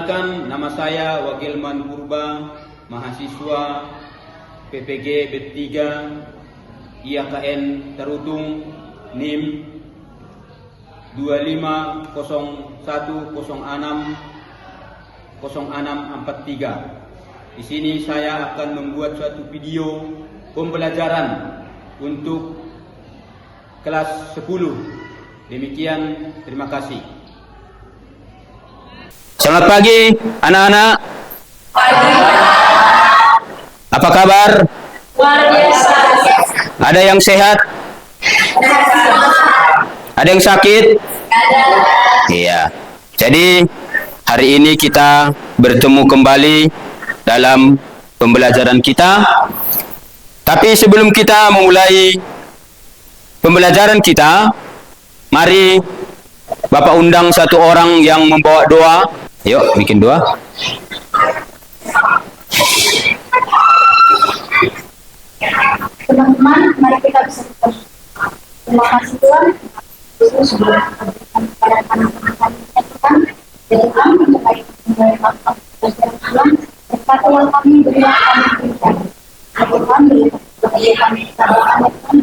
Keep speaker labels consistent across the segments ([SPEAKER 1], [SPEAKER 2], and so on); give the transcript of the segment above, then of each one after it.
[SPEAKER 1] Nama saya Wakilman Purba, mahasiswa PPG B3 IAKN Tarutung NIM 2501060643. Di sini saya akan membuat suatu video pembelajaran untuk kelas 10. Demikian, terima kasih.
[SPEAKER 2] Selamat pagi anak-anak. Apa kabar?
[SPEAKER 3] Luar biasa.
[SPEAKER 2] Ada yang sehat? Ada yang sakit?
[SPEAKER 3] Ada.
[SPEAKER 2] Iya. Jadi hari ini kita bertemu kembali dalam pembelajaran kita. Tapi sebelum kita memulai pembelajaran kita, mari Bapak undang satu orang yang membawa doa. Yuk, bikin doa.
[SPEAKER 3] Teman-teman, mari kita bisa berdoa. Terima kasih Tuhan. Yesus sudah kepada anak-anak Tuhan. Dengan mencapai pembelajaran Tuhan, serta Tuhan kami berilah kami berikan. Tuhan berikan kami kesabaran Tuhan.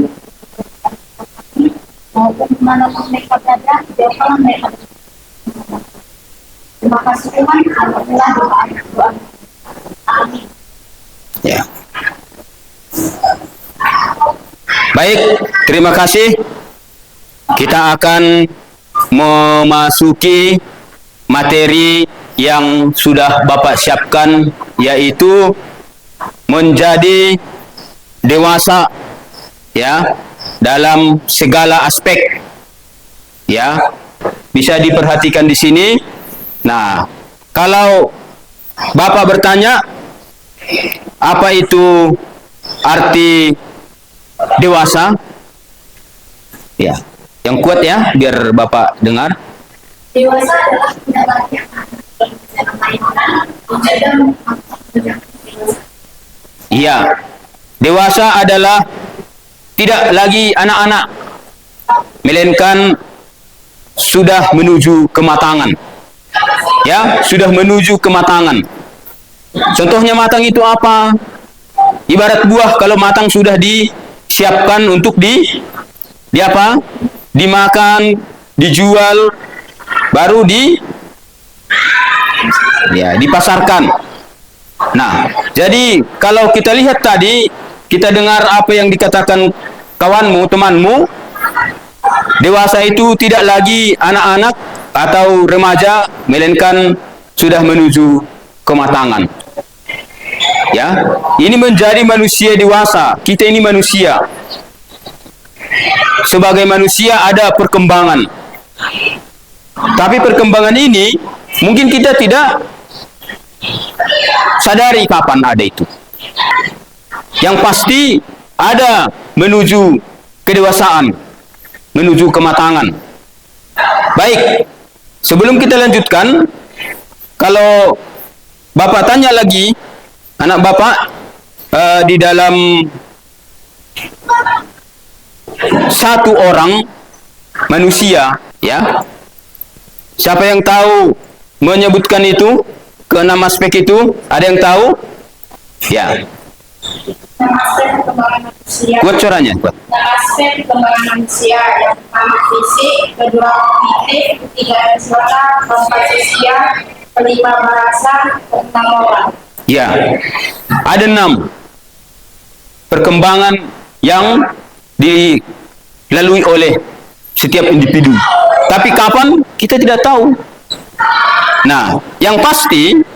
[SPEAKER 3] Maupun dimanapun mereka berada, jauhkanlah mereka. Terima kasih Tuhan. Alhamdulillah doa. Amin.
[SPEAKER 2] Ya. Baik, terima kasih. Kita akan memasuki materi yang sudah Bapak siapkan, yaitu menjadi dewasa, ya, dalam segala aspek. Ya, bisa diperhatikan di sini. Nah, kalau Bapak bertanya, apa itu arti dewasa? Ya, yang kuat ya, biar Bapak dengar.
[SPEAKER 3] Dewasa adalah pendapat yang mainkan,
[SPEAKER 2] Iya, dewasa adalah tidak lagi anak-anak, melainkan sudah menuju kematangan. Ya, sudah menuju kematangan. Contohnya matang itu apa? Ibarat buah, kalau matang sudah disiapkan untuk di apa? Dimakan, dijual, baru dipasarkan. Nah, jadi kalau kita lihat tadi, kita dengar apa yang dikatakan kawanmu, temanmu, dewasa itu tidak lagi anak-anak atau remaja, melainkan sudah menuju kematangan. Ya, ini menjadi manusia dewasa. Kita ini manusia. Sebagai manusia ada perkembangan. Tapi perkembangan ini mungkin kita tidak sadari kapan ada itu. Yang pasti ada menuju kedewasaan, menuju kematangan. Baik, sebelum kita lanjutkan, kalau Bapak tanya lagi, anak Bapak di dalam satu orang manusia, ya, siapa yang tahu menyebutkan itu, keenam aspek itu? Ada yang tahu? Ya.
[SPEAKER 3] aspek perkembangan manusia.
[SPEAKER 2] Buat suaranya, buat.
[SPEAKER 3] Aspek perkembangan manusia yang pertama fisik, kedua kognitif, ketiga emosional, keempat sosial, kelima bahasa, keenam moral.
[SPEAKER 2] Ya, ada 6 perkembangan yang dilalui oleh setiap individu. Tapi kapan kita tidak tahu. Nah, yang pasti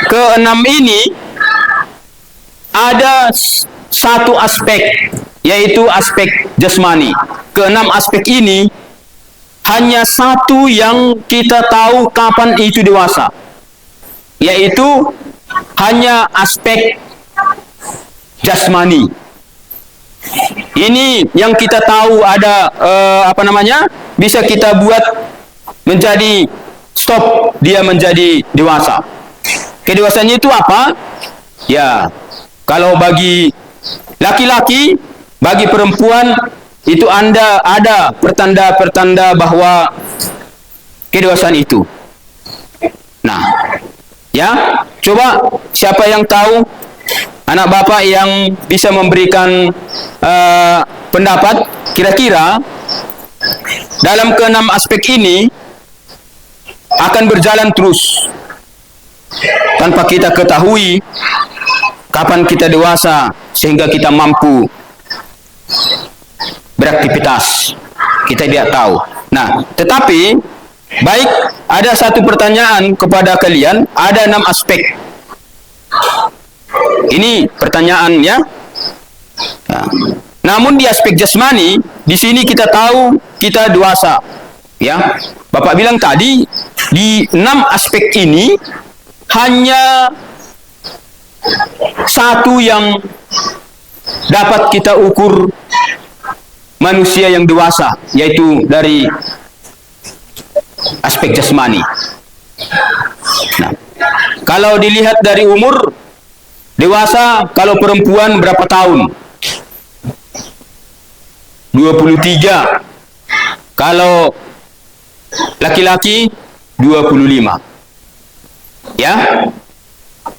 [SPEAKER 2] keenam ini ada satu aspek, yaitu aspek jasmani. Keenam aspek ini hanya satu yang kita tahu kapan itu dewasa, yaitu hanya aspek jasmani. Ini yang kita tahu ada bisa kita buat menjadi stop dia menjadi dewasa. Kedewasaannya itu apa? Ya, kalau bagi laki-laki, bagi perempuan itu ada pertanda-pertanda bahwa kedewasaan itu. Nah, Ya, coba siapa yang tahu, anak bapak yang bisa memberikan pendapat kira-kira dalam keenam aspek ini akan berjalan terus tanpa kita ketahui kapan kita dewasa sehingga kita mampu beraktivitas. Kita tidak tahu. Nah, tetapi baik, ada satu pertanyaan kepada kalian, ada 6 aspek. Ini pertanyaannya. Nah, namun di aspek jasmani, di sini kita tahu kita dewasa. Ya, Bapak bilang tadi di 6 aspek ini hanya satu yang dapat kita ukur manusia yang dewasa, yaitu dari aspek jasmani. Nah, kalau dilihat dari umur dewasa, kalau perempuan berapa tahun? 23. Kalau laki-laki 25. Ya.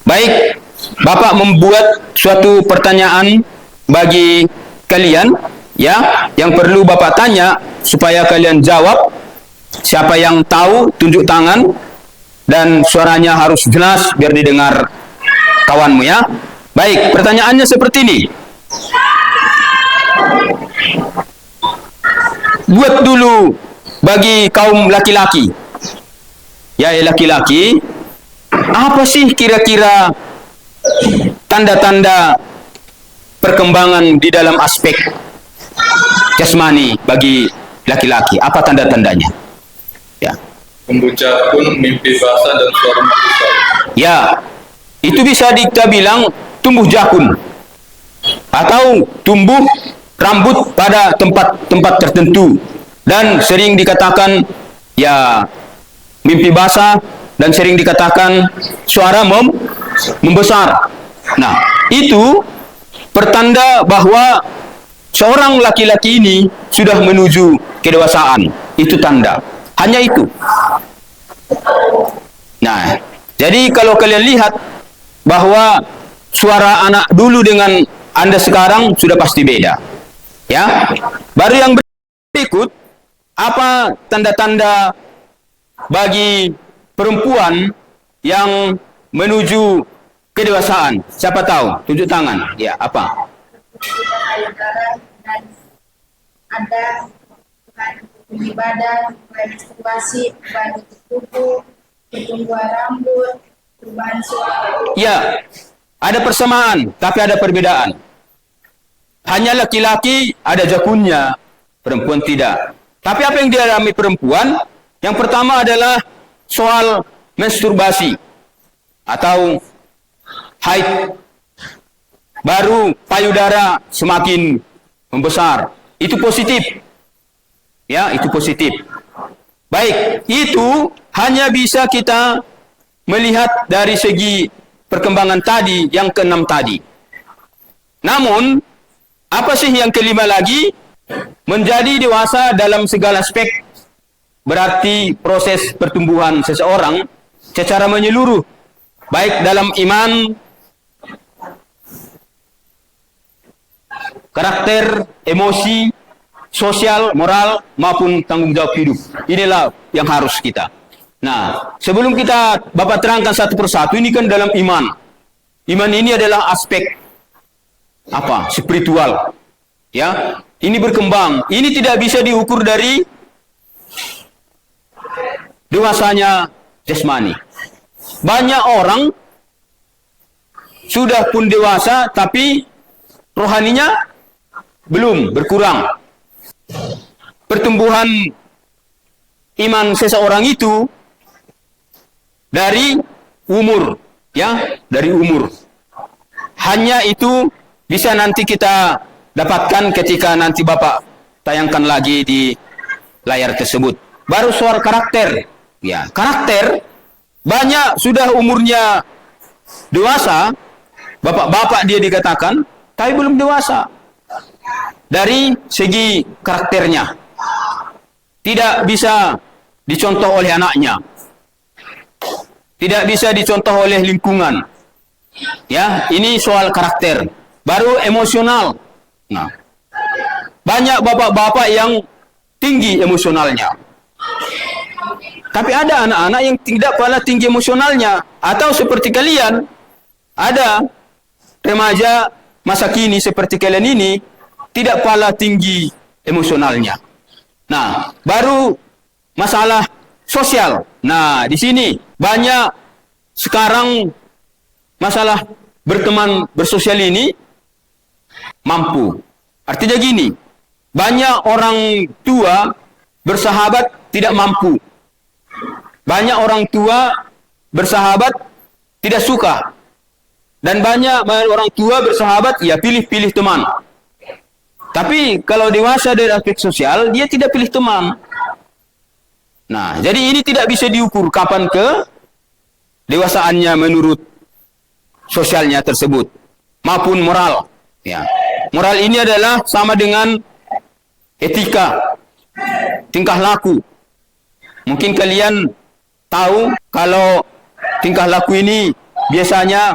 [SPEAKER 2] Baik, Bapak membuat suatu pertanyaan bagi kalian, ya, yang perlu Bapak tanya supaya kalian jawab. Siapa yang tahu tunjuk tangan, dan suaranya harus jelas biar didengar kawanmu, ya. Baik, pertanyaannya seperti ini. Buat dulu bagi kaum laki-laki. Ya, laki-laki, apa sih kira-kira tanda-tanda perkembangan di dalam aspek jasmani bagi laki-laki? Apa tanda-tandanya? Ya.
[SPEAKER 4] Tumbuh jakun, mimpi basah, dan suara membesar.
[SPEAKER 2] Ya, itu bisa kita bilang tumbuh jakun atau tumbuh rambut pada tempat-tempat tertentu, dan sering dikatakan ya mimpi basah, dan sering dikatakan suara membesar. Nah, itu pertanda bahwa seorang laki-laki ini sudah menuju kedewasaan. Itu tanda. Hanya itu. Nah, jadi kalau kalian lihat bahwa suara anak dulu dengan Anda sekarang sudah pasti beda. Ya. Baru yang berikut, apa tanda-tanda bagi perempuan yang menuju kedewasaan? Siapa tahu? Tunjuk tangan. Ya, apa?
[SPEAKER 3] Dan ada tinggi badan, masturbasi, perubahan tubuh, pertumbuhan rambut, perubahan suara.
[SPEAKER 2] Ya, ada persamaan, tapi ada perbedaan. Hanya laki-laki ada jakunnya, perempuan tidak. Tapi apa yang dialami perempuan? Yang pertama adalah soal masturbasi atau haid. Baru payudara semakin membesar. Itu positif. Ya, itu positif. Baik, itu hanya bisa kita melihat dari segi perkembangan tadi, yang keenam tadi. Namun, apa sih yang kelima lagi? Menjadi dewasa dalam segala aspek berarti proses pertumbuhan seseorang secara menyeluruh, baik dalam iman, karakter, emosi, sosial, moral, maupun tanggung jawab hidup. Inilah yang harus kita. Nah, sebelum kita Bapak terangkan satu persatu, ini kan dalam iman. Iman ini adalah aspek apa? Spiritual. Ya, ini berkembang. Ini tidak bisa diukur dari dewasanya jasmani. Banyak orang sudah pun dewasa, tapi rohaninya belum, berkurang. Pertumbuhan iman seseorang itu dari umur, ya, dari umur. Hanya itu bisa nanti kita dapatkan ketika nanti Bapak tayangkan lagi di layar tersebut. Baru soal karakter. Ya, karakter banyak sudah umurnya dewasa, bapak-bapak dia dikatakan, tapi belum dewasa. Dari segi karakternya tidak bisa dicontoh oleh anaknya. tidak bisa dicontoh oleh lingkungan. Ya, ini soal karakter. Baru emosional. Nah, banyak bapak-bapak yang tinggi emosionalnya. Tapi ada anak-anak yang tidak pala tinggi emosionalnya. Atau seperti kalian, ada remaja masa kini seperti kalian ini, tidak pala tinggi emosionalnya. Nah, baru masalah sosial. Nah, di sini banyak sekarang masalah berteman bersosial ini mampu. Artinya gini, banyak orang tua bersahabat tidak mampu. Banyak orang tua bersahabat tidak suka. Dan banyak orang tua bersahabat, ya pilih-pilih teman. Tapi kalau dewasa dari aspek sosial, dia tidak pilih teman. Nah, jadi ini tidak bisa diukur kapan ke dewasaannya menurut sosialnya tersebut. Maupun moral. Ya. Moral ini adalah sama dengan etika, tingkah laku. Mungkin kalian tahu kalau tingkah laku ini biasanya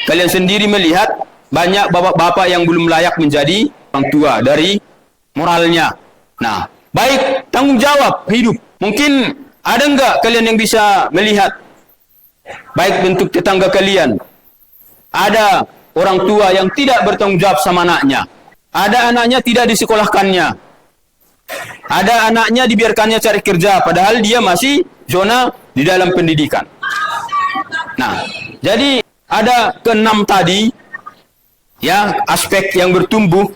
[SPEAKER 2] kalian sendiri melihat banyak bapak-bapak yang belum layak menjadi orang tua dari moralnya. Nah, baik tanggung jawab hidup. Mungkin ada enggak kalian yang bisa melihat baik bentuk tetangga kalian? Ada orang tua yang tidak bertanggung jawab sama anaknya. Ada anaknya tidak disekolahkannya. Ada anaknya dibiarkannya cari kerja padahal dia masih zona di dalam pendidikan. Nah, jadi ada keenam tadi ya aspek yang bertumbuh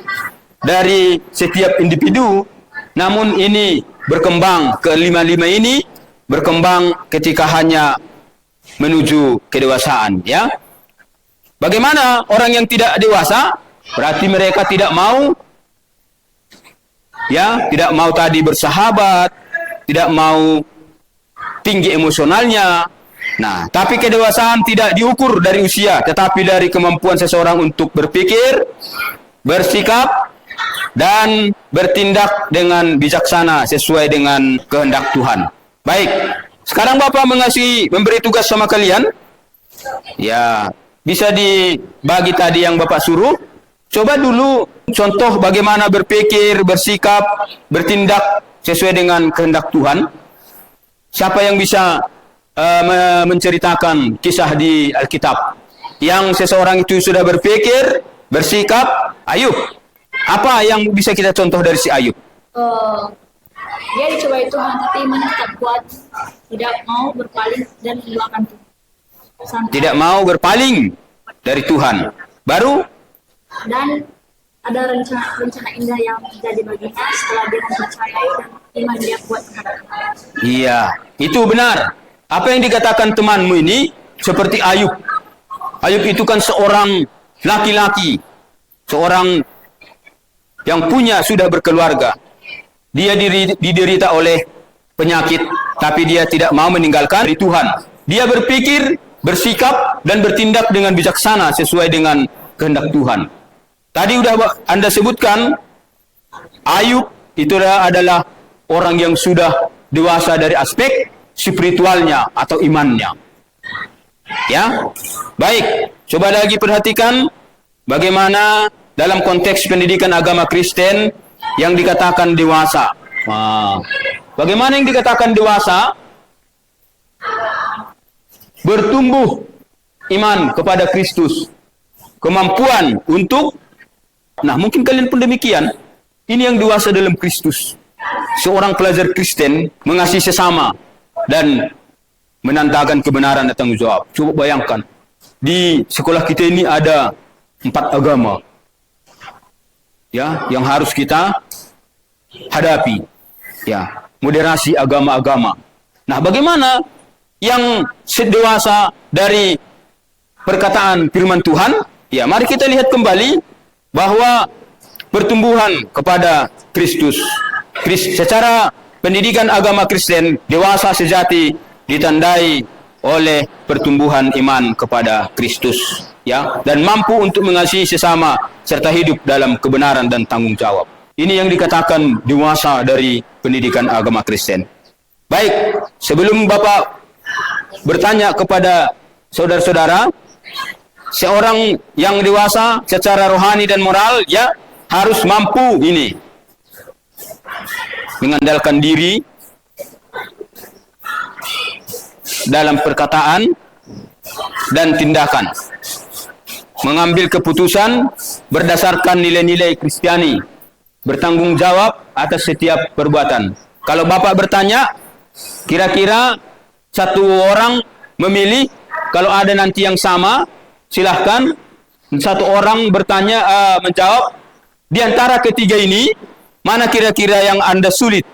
[SPEAKER 2] dari setiap individu, namun ini berkembang ke lima-lima ini berkembang ketika hanya menuju kedewasaan ya. Bagaimana orang yang tidak dewasa? Berarti mereka tidak mau ya, tidak mau tadi bersahabat, tidak mau tinggi emosionalnya. Nah, tapi kedewasaan tidak diukur dari usia, tetapi dari kemampuan seseorang untuk berpikir, bersikap, dan bertindak dengan bijaksana sesuai dengan kehendak Tuhan. Baik, sekarang Bapak memberi tugas sama kalian. Ya, bisa dibagi tadi yang Bapak suruh. Coba dulu contoh bagaimana berpikir, bersikap, bertindak sesuai dengan kehendak Tuhan. Siapa yang bisa menceritakan kisah di Alkitab yang seseorang itu sudah berpikir, bersikap? Ayub. Apa yang bisa kita contoh dari si Ayub?
[SPEAKER 3] Dia dicobai Tuhan, tapi imannya tetap kuat, tidak mau berpaling dan mendoakan Tuhan.
[SPEAKER 2] Tidak mau berpaling dari Tuhan. Baru?
[SPEAKER 3] Dan ada rencana indah yang terjadi baginya setelah dia mempercayai dan iman dia kuat kepada Tuhan.
[SPEAKER 2] Iya, itu benar. Apa yang dikatakan temanmu ini seperti Ayub. Ayub itu kan seorang laki-laki, seorang yang sudah berkeluarga. Dia diderita oleh penyakit, tapi dia tidak mau meninggalkan dari Tuhan. Dia berpikir, bersikap, dan bertindak dengan bijaksana sesuai dengan kehendak Tuhan. Tadi sudah Anda sebutkan, Ayub itu adalah orang yang sudah dewasa dari aspek spiritualnya atau imannya. Ya, baik. Coba lagi perhatikan bagaimana dalam konteks pendidikan agama Kristen yang dikatakan dewasa. Bagaimana yang dikatakan dewasa? Bertumbuh iman kepada Kristus, kemampuan untuk, nah mungkin kalian pun demikian. Ini yang dewasa dalam Kristus. Seorang pelajar Kristen mengasihi sesama dan menandakan kebenaran dan tanggung jawab. Coba bayangkan, di sekolah kita ini ada 4 agama ya yang harus kita hadapi. Ya, moderasi agama-agama. Nah, bagaimana yang dewasa dari perkataan firman Tuhan? Ya, mari kita lihat kembali bahwa pertumbuhan kepada Kristus. Secara pendidikan agama Kristen, dewasa sejati ditandai oleh pertumbuhan iman kepada Kristus, ya, dan mampu untuk mengasihi sesama serta hidup dalam kebenaran dan tanggung jawab. Ini yang dikatakan dewasa dari pendidikan agama Kristen. Baik, sebelum Bapak bertanya kepada saudara-saudara, seorang yang dewasa secara rohani dan moral, ya harus mampu ini mengandalkan diri dalam perkataan dan tindakan, mengambil keputusan berdasarkan nilai-nilai Kristiani, bertanggung jawab atas setiap perbuatan. Kalau Bapak bertanya, kira-kira satu orang memilih, kalau ada nanti yang sama, silahkan satu orang bertanya, menjawab, di antara ketiga ini, mana kira-kira yang Anda sulit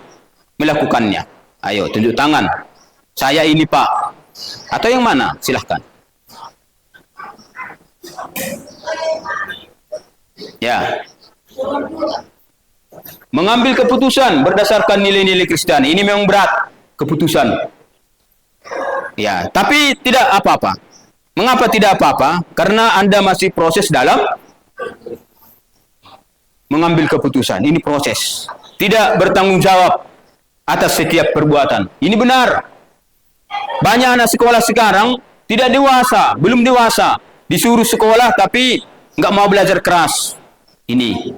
[SPEAKER 2] melakukannya? Ayo, tunjuk tangan. Saya ini, Pak. Atau yang mana? Silahkan. Ya. Mengambil keputusan berdasarkan nilai-nilai Kristiani. Ini memang berat keputusan. Ya, tapi tidak apa-apa. Mengapa tidak apa-apa? Karena Anda masih proses dalam mengambil keputusan. Ini proses. Tidak bertanggung jawab atas setiap perbuatan. Ini benar. Banyak anak sekolah sekarang tidak dewasa, belum dewasa. Disuruh sekolah tapi nggak mau belajar keras. Ini.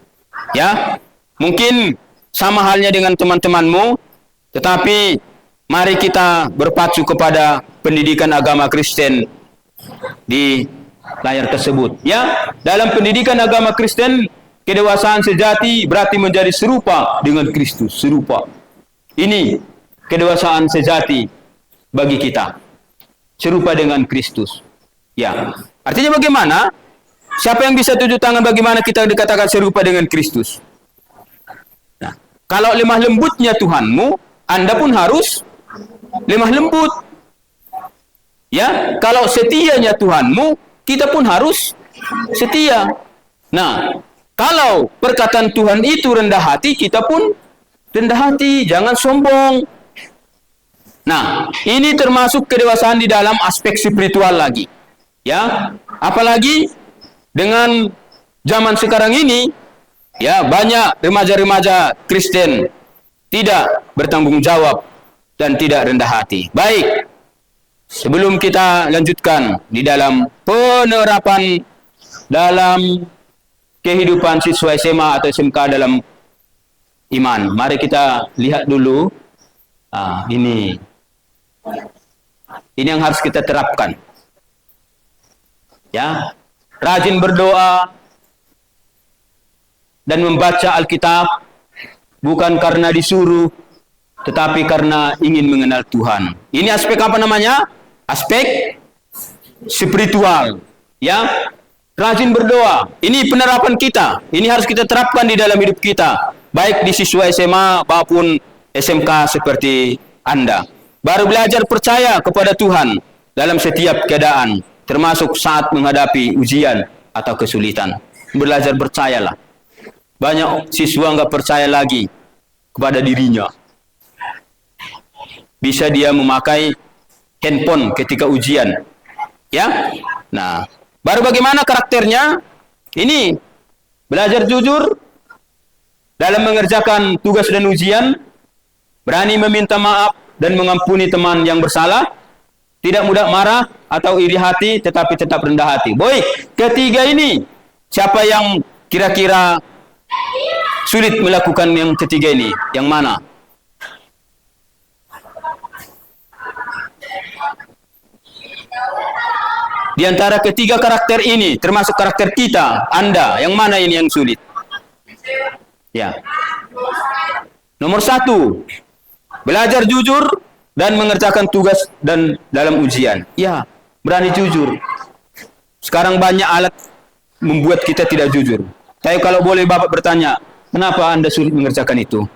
[SPEAKER 2] Ya. Mungkin sama halnya dengan teman-temanmu, tetapi mari kita berpacu kepada pendidikan agama Kristen di layar tersebut. Ya, dalam pendidikan agama Kristen, kedewasaan sejati berarti menjadi serupa dengan Kristus, serupa. Ini kedewasaan sejati bagi kita, serupa dengan Kristus. Ya, artinya bagaimana? Siapa yang bisa tunjuk tangan bagaimana kita dikatakan serupa dengan Kristus? Nah, kalau lemah lembutnya Tuhanmu, Anda pun harus lemah lembut. Ya, kalau setianya Tuhanmu, kita pun harus setia. Nah, kalau perkataan Tuhan itu rendah hati, kita pun rendah hati, jangan sombong. Nah, ini termasuk kedewasaan di dalam aspek spiritual lagi. Ya, apalagi dengan zaman sekarang ini, ya banyak remaja-remaja Kristen tidak bertanggung jawab dan tidak rendah hati. Baik, sebelum kita lanjutkan di dalam penerapan dalam kehidupan siswa SMA atau SMK dalam iman, mari kita lihat dulu ini yang harus kita terapkan. Ya, rajin berdoa dan membaca Alkitab bukan karena disuruh, tetapi karena ingin mengenal Tuhan. Ini aspek apa namanya? Aspek spiritual. Ya, rajin berdoa. Ini penerapan kita. Ini harus kita terapkan di dalam hidup kita, baik di siswa SMA maupun SMK seperti Anda. Baru belajar percaya kepada Tuhan dalam setiap keadaan, termasuk saat menghadapi ujian atau kesulitan. Belajar percayalah. Banyak siswa nggak percaya lagi kepada dirinya. Bisa dia memakai handphone ketika ujian. Ya. Nah, baru bagaimana karakternya? Ini belajar jujur dalam mengerjakan tugas dan ujian, berani meminta maaf dan mengampuni teman yang bersalah, tidak mudah marah atau iri hati, tetapi tetap rendah hati. Boy, ketiga ini, siapa yang kira-kira sulit melakukan yang ketiga ini? Yang mana? Di antara ketiga karakter ini, termasuk karakter kita, Anda, yang mana ini yang sulit? Ya. Nomor 1, belajar jujur dan mengerjakan tugas dan dalam ujian. Ya, berani jujur. Sekarang banyak alat membuat kita tidak jujur. Tapi kalau boleh Bapak bertanya, kenapa Anda sulit mengerjakan itu?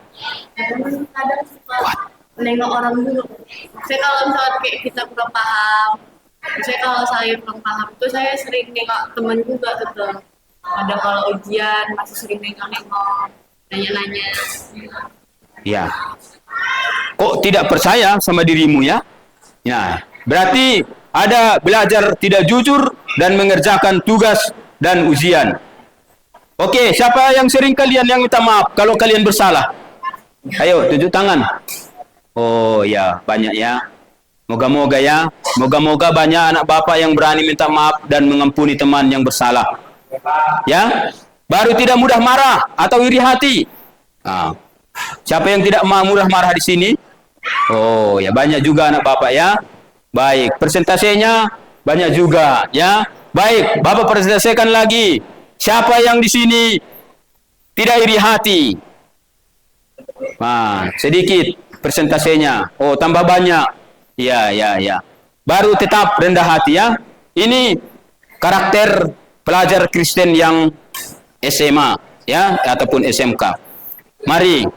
[SPEAKER 3] Kadang suka nengok orang dulu. Saya kalau misalnya kayak kita kurang paham, saya kurang paham itu saya sering nengok teman juga gitu. Ada kalau ujian masih sering nengok-nengok, nanya-nanya.
[SPEAKER 2] Ya. Kok tidak percaya sama dirimu ya? Ya, berarti ada belajar tidak jujur dan mengerjakan tugas dan ujian. Oke, siapa yang sering kalian yang minta maaf kalau kalian bersalah? Ayo, tunjuk tangan. Oh ya, banyak ya. Moga-moga ya, moga-moga banyak anak bapak yang berani minta maaf dan mengampuni teman yang bersalah. Ya, baru tidak mudah marah atau iri hati. Nah, siapa yang tidak mudah marah di sini? Oh, ya banyak juga anak bapak ya. Baik, persentasenya banyak juga ya. Baik, bapak presentasikan lagi. Siapa yang di sini tidak iri hati? Nah, sedikit persentasenya. Oh, tambah banyak. Ya, ya, ya. Baru tetap rendah hati ya. Ini karakter pelajar Kristen yang SMA ya ataupun SMK. Mari,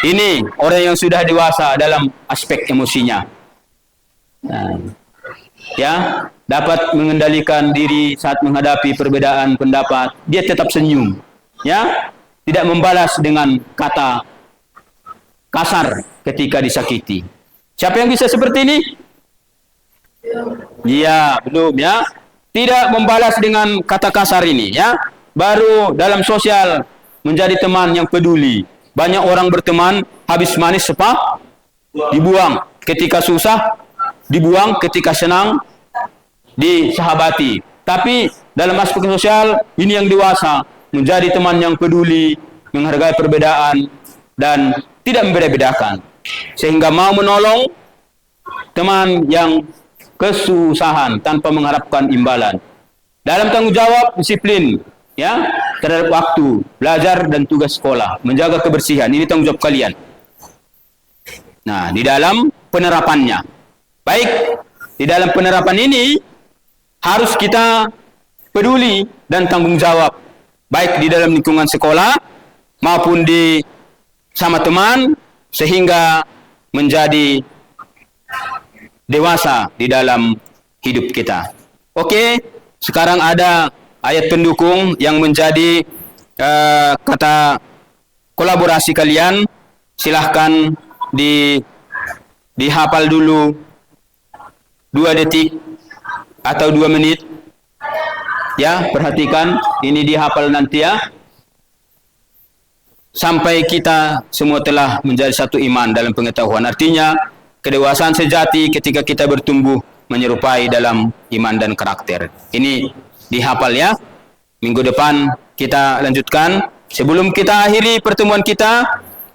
[SPEAKER 2] ini orang yang sudah dewasa dalam aspek emosinya. Nah, ya, dapat mengendalikan diri saat menghadapi perbedaan pendapat. Dia tetap senyum. Ya, tidak membalas dengan kata kasar ketika disakiti. Siapa yang bisa seperti ini? Iya, belum ya. Tidak membalas dengan kata kasar ini ya. Baru dalam sosial menjadi teman yang peduli. Banyak orang berteman, habis manis sepak dibuang. Ketika susah dibuang, ketika senang disahabati. Tapi dalam aspek sosial ini yang dewasa, menjadi teman yang peduli, menghargai perbedaan dan tidak membeda-bedakan. Sehingga mau menolong teman yang kesusahan tanpa mengharapkan imbalan. Dalam tanggung jawab disiplin ya terhadap waktu, belajar dan tugas sekolah, menjaga kebersihan, ini tanggung jawab kalian. Nah, di dalam penerapannya. Baik, di dalam penerapan ini harus kita peduli dan tanggung jawab. Baik di dalam lingkungan sekolah maupun di sama teman, sehingga menjadi dewasa di dalam hidup kita. Oke, sekarang ada ayat pendukung yang menjadi kata kolaborasi kalian. Silahkan dihafal dulu 2 detik atau 2 menit. Ya, perhatikan, ini dihafal nanti ya. Sampai kita semua telah menjadi satu iman dalam pengetahuan. Artinya, kedewasaan sejati ketika kita bertumbuh menyerupai dalam iman dan karakter. Ini dihafal ya. Minggu depan kita lanjutkan. Sebelum kita akhiri pertemuan kita,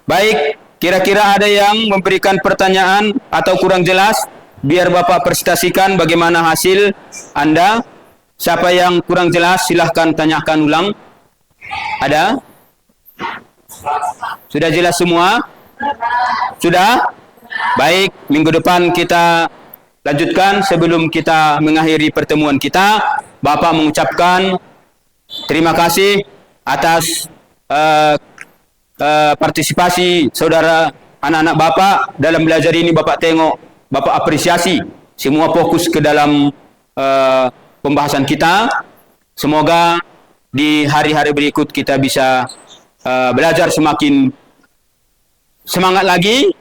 [SPEAKER 2] baik, kira-kira ada yang memberikan pertanyaan atau kurang jelas? Biar Bapak presentasikan bagaimana hasil Anda. Siapa yang kurang jelas silahkan tanyakan ulang. Ada? Sudah jelas semua? Sudah? Baik, minggu depan kita lanjutkan. Sebelum kita mengakhiri pertemuan kita, Bapak mengucapkan terima kasih atas partisipasi saudara anak-anak Bapak dalam belajar ini. Bapak tengok, Bapak apresiasi semua fokus ke dalam pembahasan kita. Semoga di hari-hari berikut kita bisa belajar semakin semangat lagi.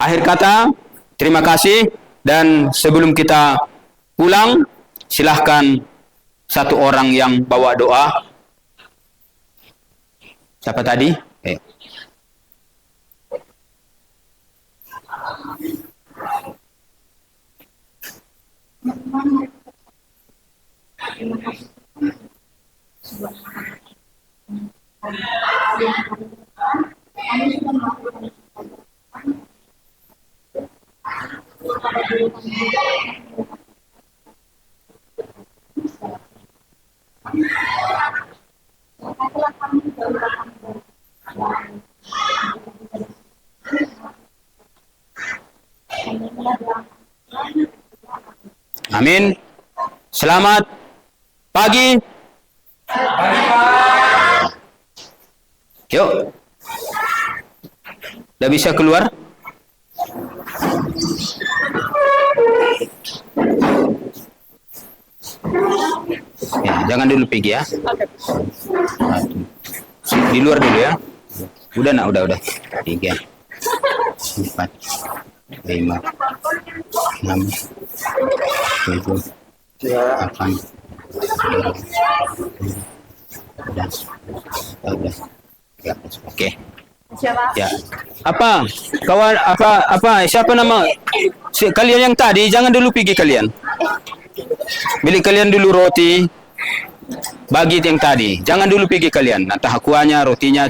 [SPEAKER 2] Akhir kata, terima kasih. Dan sebelum kita pulang, silahkan satu orang yang bawa doa. Siapa tadi? Amin. Selamat pagi. Yuk. Udah bisa keluar? Ya, jangan dulu pergi ya. Di luar dulu ya. Udah nak, udah. 3, 4, 5, 6, 7, 8, 9, 10, 11, 12, 13. Oke.
[SPEAKER 3] Siapa?
[SPEAKER 2] Ya. Apa? Kawan apa siapa nama kalian yang tadi? Jangan dulu pergi kalian. Beli kalian dulu roti. Bagi yang tadi. Jangan dulu pergi kalian. Nah, tahakuannya, rotinya